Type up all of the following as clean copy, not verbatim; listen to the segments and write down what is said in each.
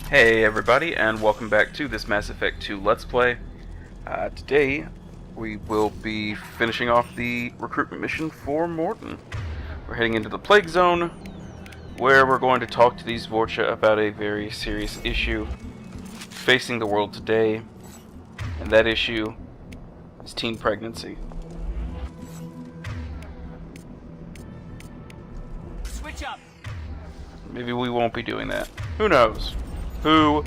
Hey everybody, and welcome back to this Mass Effect 2 Let's Play. Today, we will be finishing off the recruitment mission for Mordin. We're heading into the Plague Zone, where we're going to talk to these vorcha about a very serious issue facing the world today, and that issue is teen pregnancy. Switch up. Maybe we won't be doing that. Who knows? Who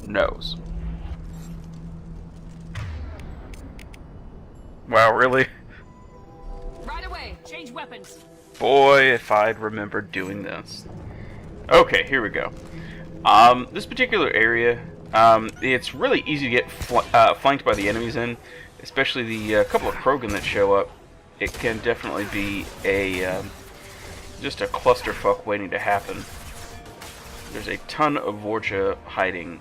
knows? Wow, really? Right away. Change weapons. Boy, if I'd remembered doing this. Okay, here we go. This particular area, it's really easy to get flanked by the enemies in, especially the couple of Krogan that show up. It can definitely be a just a clusterfuck waiting to happen. There's a ton of vorcha hiding,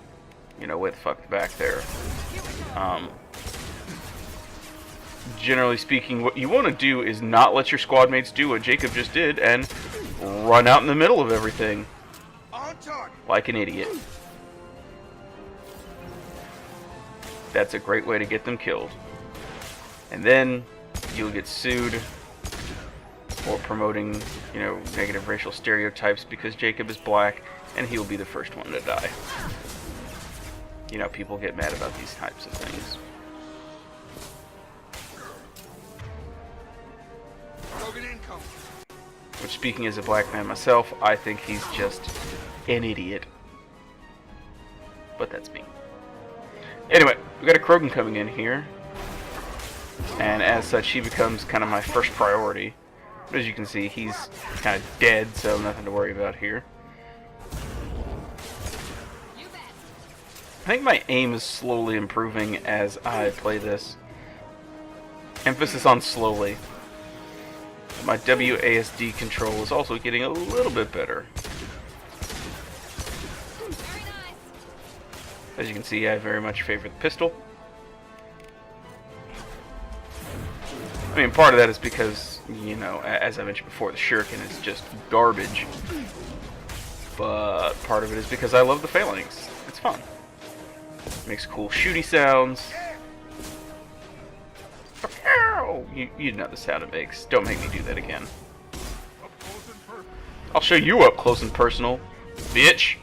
way the fuck back there. Generally speaking, what you want to do is not let your squad mates do what Jacob just did and run out in the middle of everything like an idiot. That's a great way to get them killed. And then you'll get sued for promoting, negative racial stereotypes because Jacob is black and he'll be the first one to die. People get mad about these types of things. Which, speaking as a black man myself, I think he's just an idiot. But that's me. Anyway, we got a Krogan coming in here. And as such, he becomes kind of my first priority. But as you can see, he's kind of dead, so nothing to worry about here. I think my aim is slowly improving as I play this. Emphasis on slowly. My WASD control is also getting a little bit better. As you can see, I very much favor the pistol. I mean, part of that is because, as I mentioned before, the shuriken is just garbage. But part of it is because I love the phalanx. It's fun. Makes cool shooty sounds. You know the sound it makes. Don't make me do that again. I'll show you up close and personal, bitch.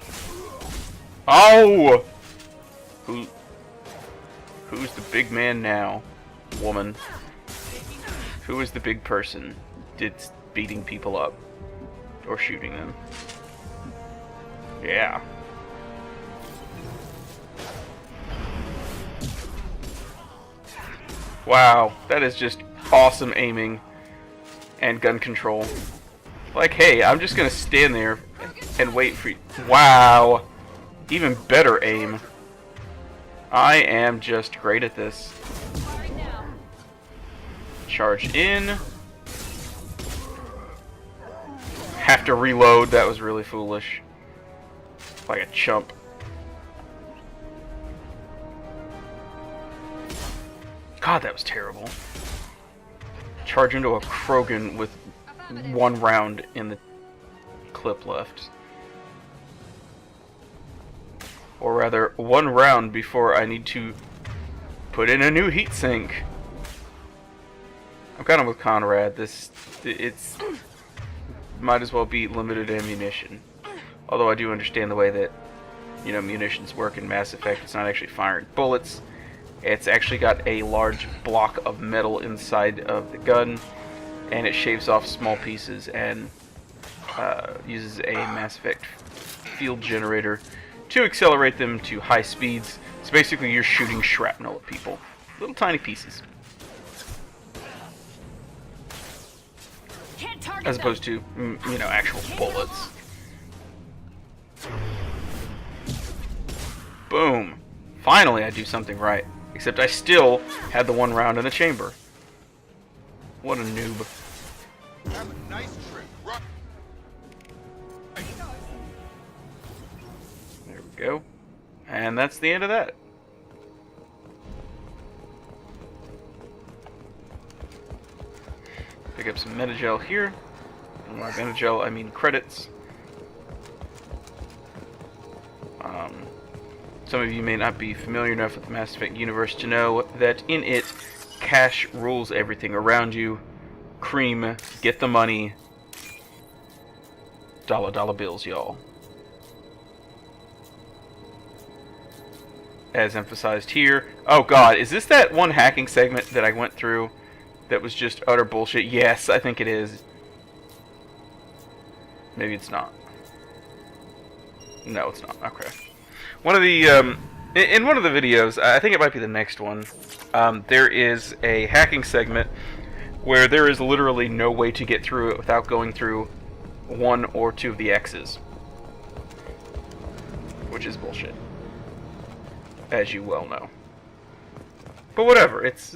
Oh! Who's the big man now? Woman. Who is the big person that's beating people up? Or shooting them? Yeah. Wow, that is just awesome aiming and gun control. Like, hey, I'm just gonna stand there and wait for you. Wow, even better aim. I am just great at this. Charge in. Have to reload, that was really foolish. Like a chump. God, that was terrible. Charge into a Krogan with one round in the clip left. Or rather, one round before I need to put in a new heatsink. I'm kind of with Conrad. It's might as well be limited ammunition. Although I do understand the way that, munitions work in Mass Effect. It's not actually firing bullets. It's actually got a large block of metal inside of the gun, and it shaves off small pieces and uses a Mass Effect field generator to accelerate them to high speeds. So basically you're shooting shrapnel at people. Little tiny pieces. As opposed to, actual bullets. Boom. Finally I do something right. Except I still had the one round in the chamber. What a noob. Have a nice trip. There we go. And that's the end of that. Pick up some metagel here. And by metagel, I mean credits. Some of you may not be familiar enough with the Mass Effect universe to know that in it, cash rules everything around you. Cream, get the money. Dollar bills, y'all. As emphasized here. Oh god, is this that one hacking segment that I went through that was just utter bullshit? Yes, I think it is. Maybe it's not. No, it's not. Okay. One of the, in one of the videos, I think it might be the next one, there is a hacking segment where there is literally no way to get through it without going through one or two of the X's. Which is bullshit. As you well know. But whatever, it's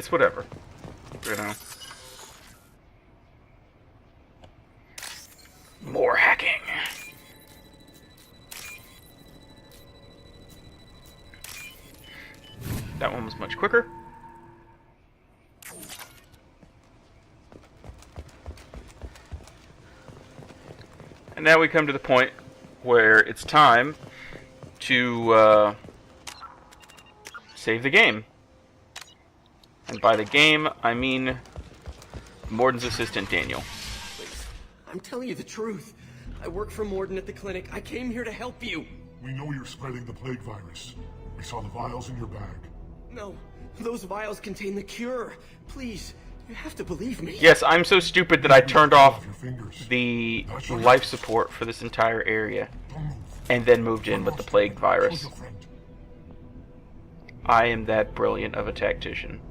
whatever. You know. More hacking. That one was much quicker. And now we come to the point where it's time to save the game. And by the game, I mean Mordin's assistant, Daniel. Please, I'm telling you the truth. I work for Mordin at the clinic. I came here to help you. We know you're spreading the plague virus. We saw the vials in your bag. No, those vials contain the cure. Please, you have to believe me. Yes, I'm so stupid that I turned off Your fingers. the life support for this entire area Don't move. and then moved in with the plague virus. Hold your friend. I am that brilliant of a tactician.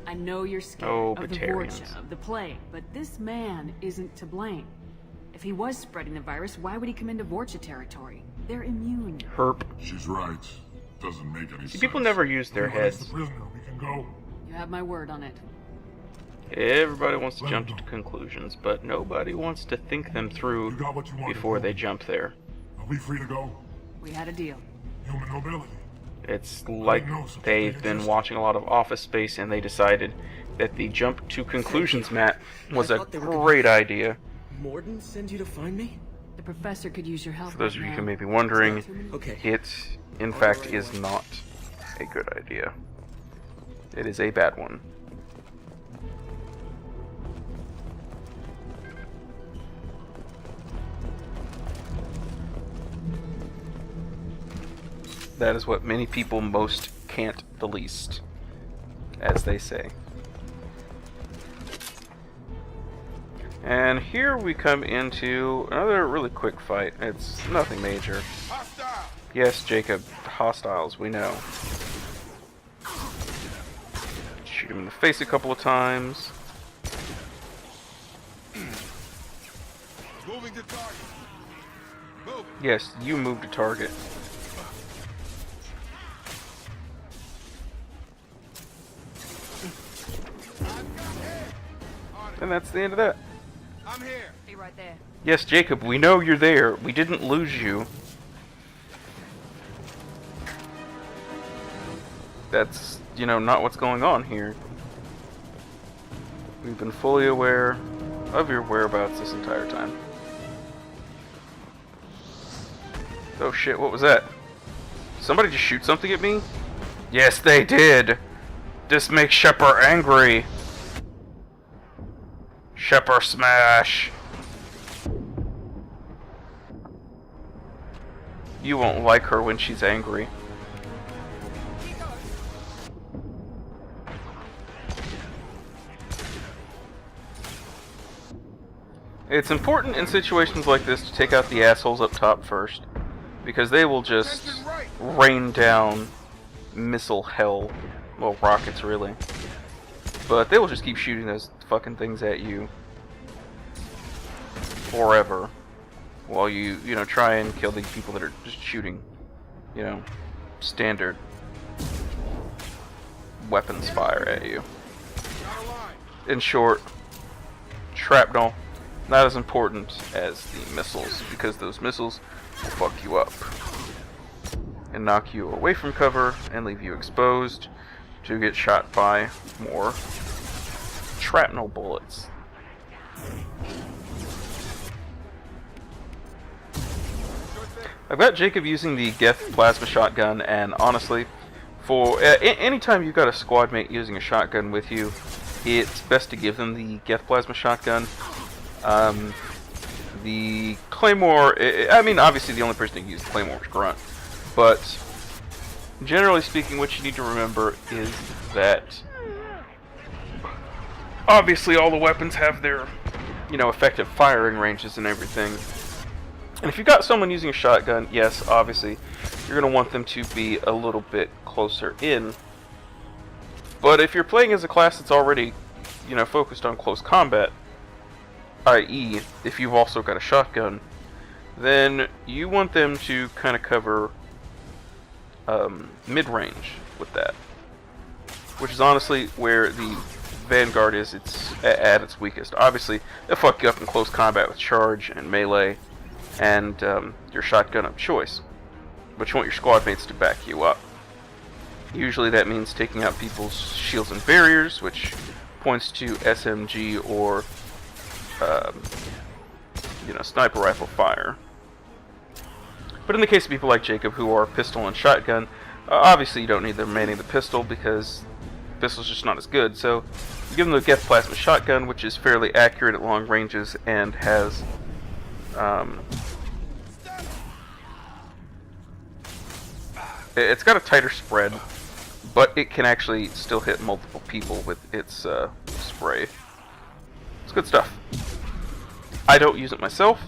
I know you're scared Oh, of the Batarians. vorcha, of the plague, but this man isn't to blame. If he was spreading the virus, why would he come into vorcha territory? They're immune. Herp. She's right. Doesn't make any sense. See, people never use their Release heads. the prisoner. We can go. You have my word on it. Everybody wants to Let jump him to go. conclusions, but nobody wants to think them through You got what you wanted. before they jump there. Are we free to go? We had a deal. Human nobility. It's like they've been watching a lot of Office Space and they decided that the jump to conclusions mat was I a thought they were gonna- great idea. Mordin sends you to find me? The professor could use your help. For those of right you now. who may be wondering, Okay. it, in fact, is not a good idea. It is a bad one. That is what many people most can't the least, as they say. And here we come into another really quick fight. It's nothing major. Yes, Jacob, hostiles, we know. Shoot him in the face a couple of times. Moving to target. Move. Yes, you move to target. And that's the end of that. I'm here. Be right there. Yes, Jacob, we know you're there. We didn't lose you. That's, you know, not what's going on here. We've been fully aware of your whereabouts this entire time. Oh shit, what was that? Somebody just shoot something at me? Yes, they did! This makes Shepard angry! Shepard smash! You won't like her when she's angry. It's important in situations like this to take out the assholes up top first, because they will just rain down missile hell. Well, rockets, really. But they will just keep shooting those fucking things at you forever, while you know, try and kill the people that are just shooting, you know, standard weapons fire at you. In short, shrapnel, not as important as the missiles, because those missiles will fuck you up and knock you away from cover and leave you exposed to get shot by more shrapnel bullets. I've got Jacob using the Geth plasma shotgun, and honestly, for anytime you've got a squad mate using a shotgun with you, it's best to give them the Geth plasma shotgun. The Claymore, I mean, obviously the only person who can use the Claymore is Grunt, but generally speaking, what you need to remember is that obviously all the weapons have their, you know, effective firing ranges and everything. And if you've got someone using a shotgun, yes, obviously, you're going to want them to be a little bit closer in. But if you're playing as a class that's already, you know, focused on close combat, i.e., if you've also got a shotgun, then you want them to kind of cover mid-range with that. Which is honestly where the Vanguard is at its weakest. Obviously, they'll fuck you up in close combat with charge and melee and your shotgun of choice. But you want your squad mates to back you up. Usually that means taking out people's shields and barriers, which points to SMG or you know, sniper rifle fire. But in the case of people like Jacob who are pistol and shotgun, obviously you don't need them manning the pistol because the pistol's just not as good. So you give them the Geth plasma shotgun, which is fairly accurate at long ranges and has it's got a tighter spread, but it can actually still hit multiple people with its spray. It's good stuff. I don't use it myself.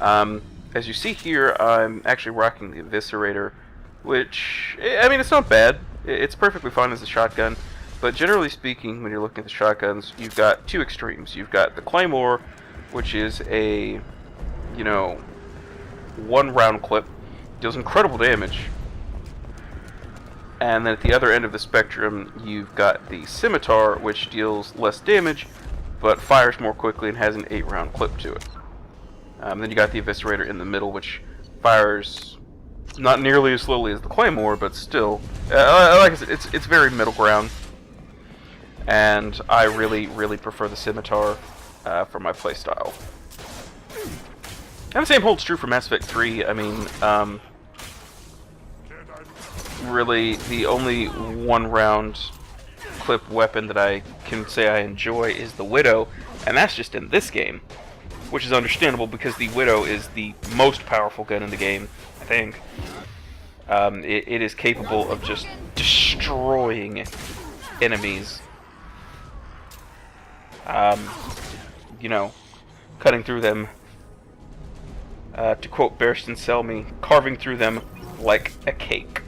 As you see here, I'm actually rocking the Eviscerator, which, I mean, it's not bad. It's perfectly fine as a shotgun, but generally speaking, when you're looking at the shotguns, you've got two extremes. You've got the Claymore, which is a, you know, 1-round clip, deals incredible damage. And then at the other end of the spectrum, you've got the Scimitar, which deals less damage, but fires more quickly and has an 8-round clip to it. Then you got the Eviscerator in the middle, which fires not nearly as slowly as the Claymore, but still, like I said, it's very middle ground. And I really prefer the Scimitar for my playstyle. And the same holds true for Mass Effect 3. I mean, really, the only 1-round clip weapon that I can say I enjoy is the Widow, and that's just in this game, which is understandable because the Widow is the most powerful gun in the game, I think. It is capable of just destroying enemies. You know, cutting through them. To quote Bearston Selmy, carving through them like a cake.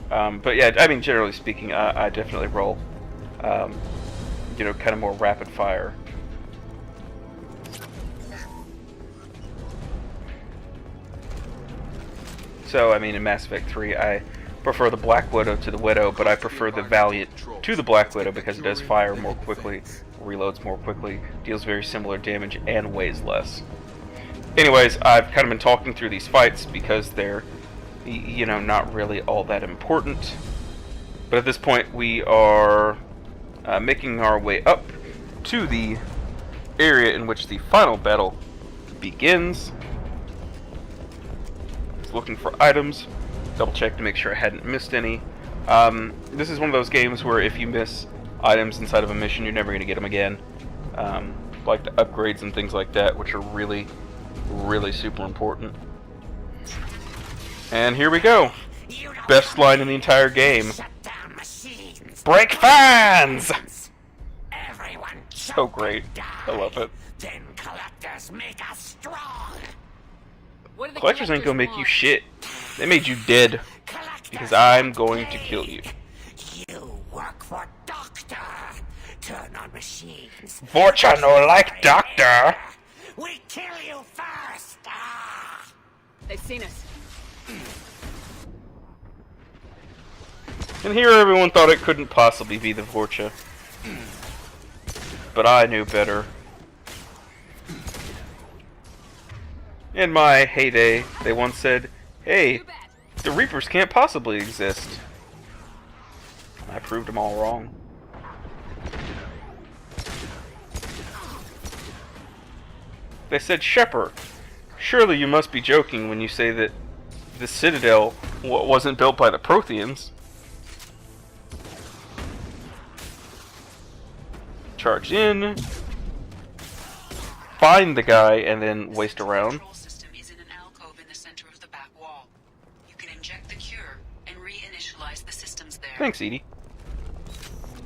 But yeah, I mean, generally speaking, I definitely roll, you know, kind of more rapid fire. So, I mean, in Mass Effect 3, I prefer the Black Widow to the Widow, but I prefer the Valiant to the Black Widow because it does fire more quickly, reloads more quickly, deals very similar damage, and weighs less. Anyways, I've kind of been talking through these fights because they're, you know, not really all that important. But at this point, we are making our way up to the area in which the final battle begins. Looking for items, double check to make sure I hadn't missed any. This is one of those games where if you miss items inside of a mission, you're never going to get them again. Like the upgrades and things like that, which are really super important. And here we go. Best line in the entire game. Break fans! So great. I love it. Then collectors make us strong. Collectors ain't gonna make you shit. They made you dead. Because I'm going to kill you. You work for Doctor. Turn on machines. Vorcha no like Doctor. We kill you first. They've seen us. And here everyone thought it couldn't possibly be the Vorcha. But I knew better. In my heyday, they once said, "Hey, the Reapers can't possibly exist." I proved them all wrong. They said, "Shepard, Surely you must be joking when you say that the Citadel wasn't built by the Protheans. Charge in, find the guy, and then waste around. The control system is in an alcove in the center of the back wall. You can inject the cure and reinitialize the systems there. Thanks, Edie.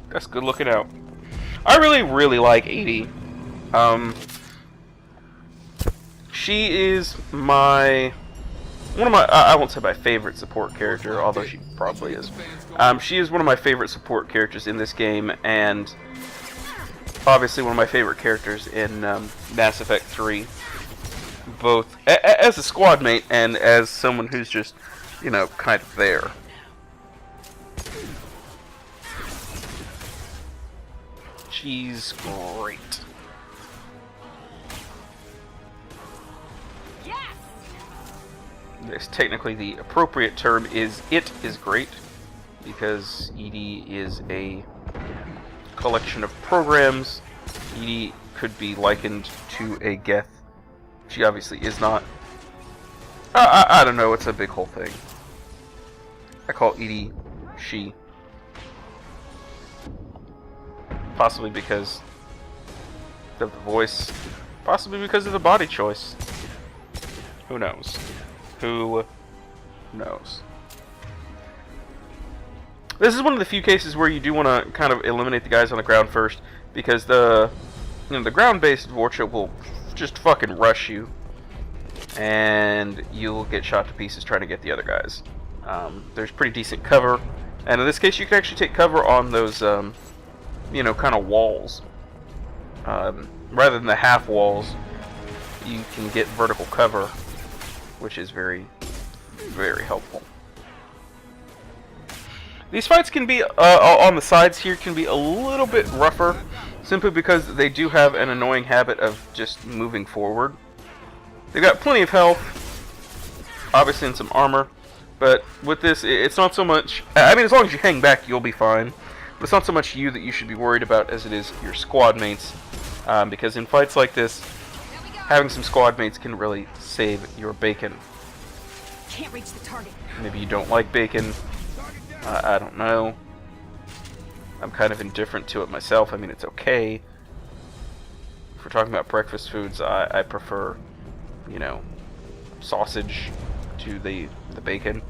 That's good looking out. I really like Edie. She is my I won't say my favorite support character, although she probably is. She is one of my favorite support characters in this game, and obviously one of my favorite characters in Mass Effect 3. Both as a squad mate and as someone who's just, you know, kind of there. She's great. Yes, technically the appropriate term is it is great, because EDI is a collection of programs. EDI could be likened to a Geth. She obviously is not. I don't know, it's a big whole thing. I call EDI she. Possibly because of the voice. Possibly because of the body choice. Who knows? Who knows? This is one of the few cases where you do want to kind of eliminate the guys on the ground first, because the ground-based vorcha will just fucking rush you, and you'll get shot to pieces trying to get the other guys. There's pretty decent cover, and in this case you can actually take cover on those you know, kind of walls. Rather than the half walls, you can get vertical cover, which is very, very helpful. These fights can be, on the sides here, can be a little bit rougher, simply because they do have an annoying habit of just moving forward. They've got plenty of health, obviously, and some armor, but with this, it's not so much, I mean, as long as you hang back, you'll be fine. But it's not so much you that you should be worried about as it is your squad mates, because in fights like this, having some squad mates can really save your bacon. Can't reach the target. Maybe you don't like bacon. I don't know. I'm kind of indifferent to it myself. I mean, it's okay. If we're talking about breakfast foods, I prefer, you know, sausage to the bacon.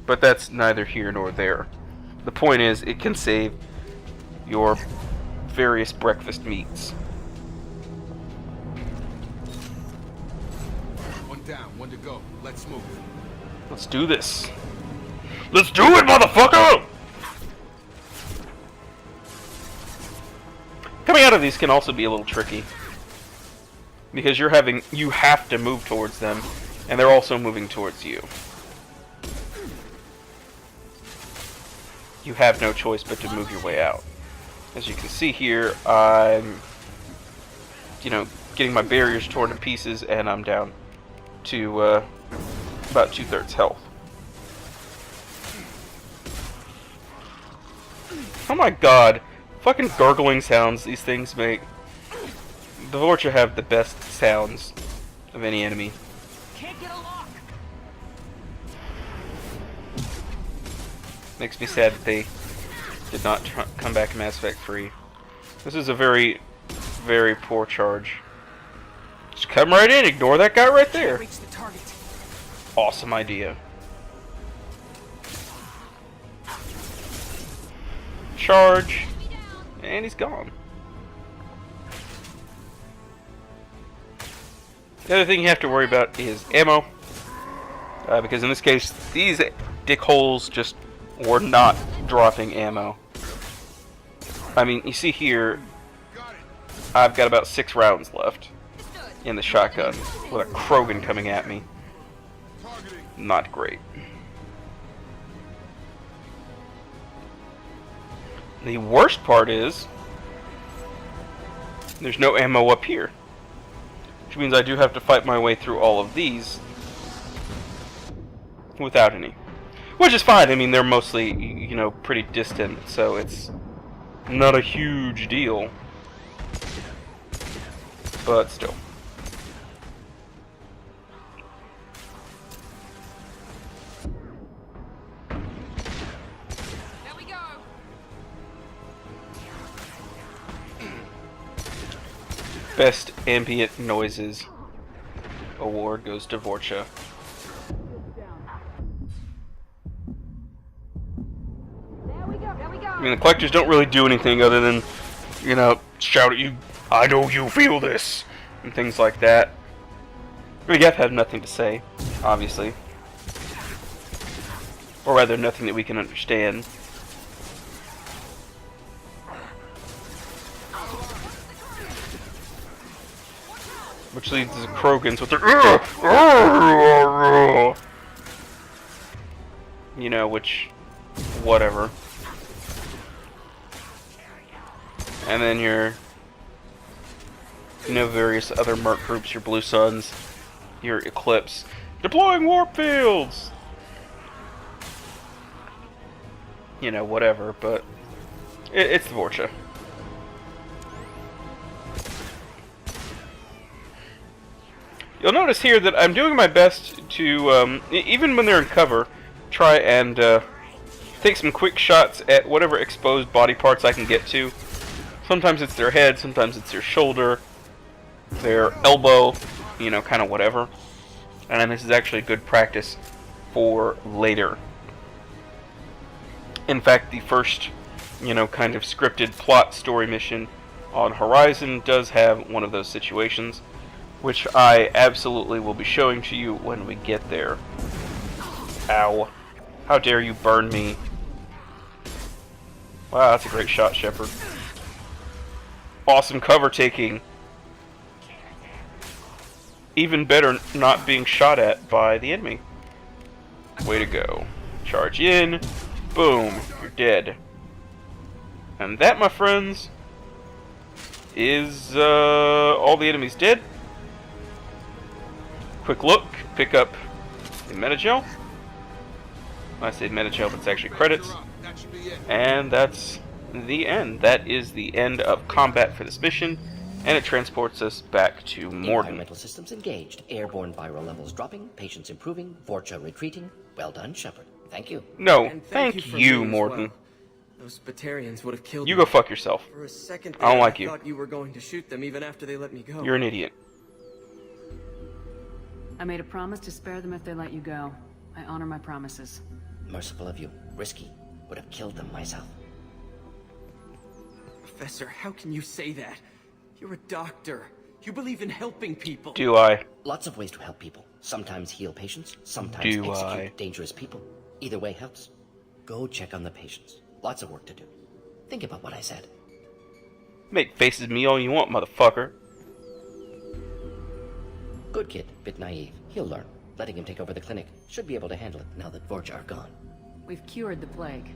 But that's neither here nor there. The point is, it can save your various breakfast meats. One down, one to go. Let's move. Let's do this. Let's do it, motherfucker! Coming out of these can also be a little tricky, because you have to move towards them, and they're also moving towards you. You have no choice but to move your way out. As you can see here, I'm, you know, getting my barriers torn to pieces, and I'm down to about 2/3 health. Oh my god, fucking gargling sounds these things make. The vorcha have the best sounds of any enemy. Can't get a lock. Makes me sad that they did not come back in Mass Effect 3. This is a very, very poor charge. Just come right in, ignore that guy right there. Can't reach the target. Awesome idea. Charge, and he's gone. The other thing you have to worry about is ammo, because in this case, these dickholes just were not dropping ammo. I mean, you see here, I've got about 6 rounds left in the shotgun, with a Krogan coming at me. Not great. The worst part is, there's no ammo up here, which means I do have to fight my way through all of these without any. Which is fine, I mean, they're mostly, you know, pretty distant, so it's not a huge deal. But still. Best Ambient Noises award goes to Vorcha. I mean, the collectors don't really do anything other than, you know, shout at you, "I know you feel this," and things like that. The Geth have nothing to say, obviously. Or rather, nothing that we can understand. Which leads to Krogans with their, you know, which, whatever. And then your, you know, various other merc groups, your Blue Suns, your Eclipse, deploying warp fields! You know, whatever, but it's the Vorcha. You'll notice here that I'm doing my best to, even when they're in cover, try and take some quick shots at whatever exposed body parts I can get to. Sometimes it's their head, sometimes it's their shoulder, their elbow, you know, kind of whatever. And this is actually good practice for later. In fact, the first, you know, kind of scripted plot story mission on Horizon does have one of those situations, which I absolutely will be showing to you when we get there. Ow. How dare you burn me. Wow, that's a great shot, Shepard. Awesome cover taking. Even better not being shot at by the enemy. Way to go. Charge in. Boom. You're dead. And that, my friends, is all the enemies dead. Quick look. Pick up the Metagel. I say Metagel, but it's actually credits. And that's the end. That is the end of combat for this mission, and it transports us back to Mordin. Environmental systems engaged. Airborne viral levels dropping. Patients improving. Vorcha retreating. Well done, Shepard. Thank you. No, And thank for you, me as Mordin. well. Those Batarians would have killed You me. go fuck yourself. For a second I don't there, like you. thought you were going to shoot them even after they let me go. You're an idiot. I made a promise to spare them if they let you go. I honor my promises. Merciful of you. Risky. Would have killed them myself. Professor, how can you say that? You're a doctor. You believe in helping people. Do I? Lots of ways to help people. Sometimes heal patients. Sometimes Do execute I? dangerous people. Either way helps. Go check on the patients. Lots of work to do. Think about what I said. Make faces at me all you want, motherfucker. Good kid. Bit naive. He'll learn. Letting him take over the clinic. Should be able to handle it now that Vorcha are gone. We've cured the plague.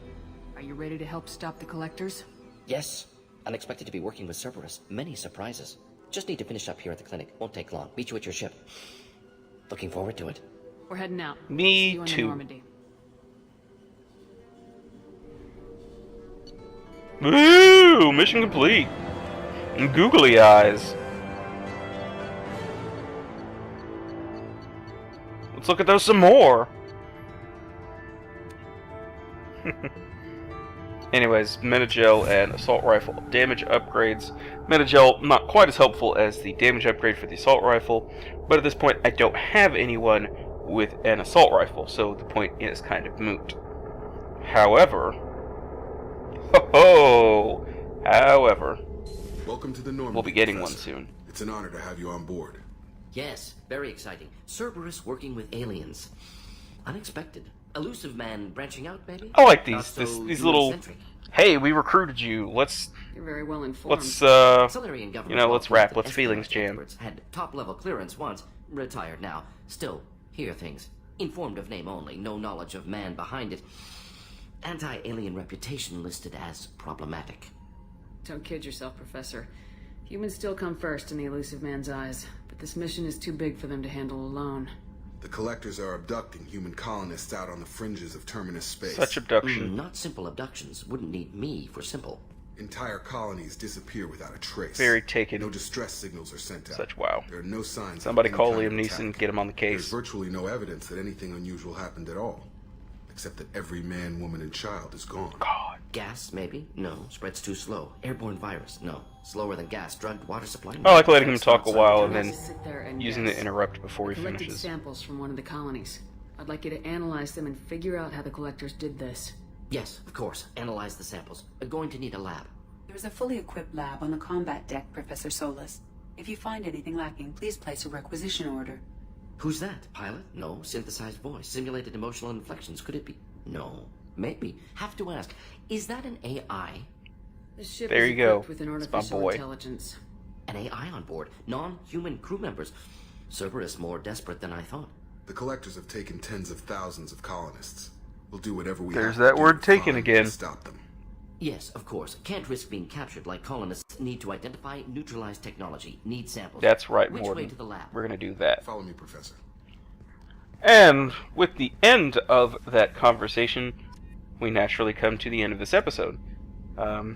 Are you ready to help stop the collectors? Yes. Unexpected to be working with Cerberus. Many surprises. Just need to finish up here at the clinic. Won't take long. Meet you at your ship. Looking forward to it. We're heading out. Me See you in the too. Normandy. Woo! Mission complete. And googly eyes. Let's look at those some more. Anyways, Metagel and Assault Rifle damage upgrades. Metagel not quite as helpful as the damage upgrade for the Assault Rifle, but at this point I don't have anyone with an Assault Rifle, so the point is kind of moot. However, however, Welcome to the Normandy, we'll be getting one Professor. soon. It's an honor to have you on board. Yes, very exciting. Cerberus working with aliens. Unexpected. Elusive man branching out, maybe? I like Not these so these little. human-centric. Hey, we recruited you. Let's You're very well informed. Solarian government you know, let's well rap. that Let's feelings espionage jam. experts had top-level clearance once, retired now. Still, hear things. Informed of name only, no knowledge of man behind it. Anti-alien reputation listed as problematic. Don't kid yourself, Professor. Humans still come first in the elusive man's eyes, but this mission is too big for them to handle alone. The collectors are abducting human colonists out on the fringes of terminus space. such abduction. Not simple abductions. Wouldn't need me for simple. Entire colonies disappear without a trace. Very taken. No distress signals are sent out. Such wow. There are no signs. Somebody of any call kind Liam of Neeson, attack. get him on the There's case. virtually no evidence that anything unusual happened at all, except that every man, woman, and child is gone. God. Gas, maybe? No. Spreads too slow. Airborne virus? No. Slower than gas, drugged water supply. I like letting him talk a while and Don't then just sit there and using guess. the interrupt before I he collected finishes. samples from one of the colonies. I'd like you to analyze them and figure out how the collectors did this. Yes, of course. Analyze the samples. Going to need a lab. There's a fully equipped lab on the combat deck, Professor Solis. If you find anything lacking, please place a requisition order. Who's that? Pilot? No. Synthesized voice. Simulated emotional inflections. Could it be? No. Maybe. Have to ask. Is that an AI? The ship There is you go. equipped with an It's my artificial boy. intelligence. An AI on board. Non-human crew members. Cerberus more desperate than I thought. The collectors have taken tens of thousands of colonists. We'll do whatever we There's have to that do word to taken find again. and stop them. Yes, of course. Can't risk being captured like colonists need to identify, neutralize technology. Need samples. That's right, Which way Mordin. to the lab? We're gonna do that. Follow me, Professor. And with the end of that conversation, we naturally come to the end of this episode.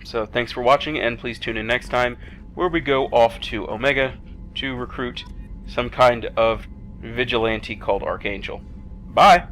So thanks for watching, and please tune in next time, where we go off to Omega to recruit some kind of vigilante called Archangel. Bye!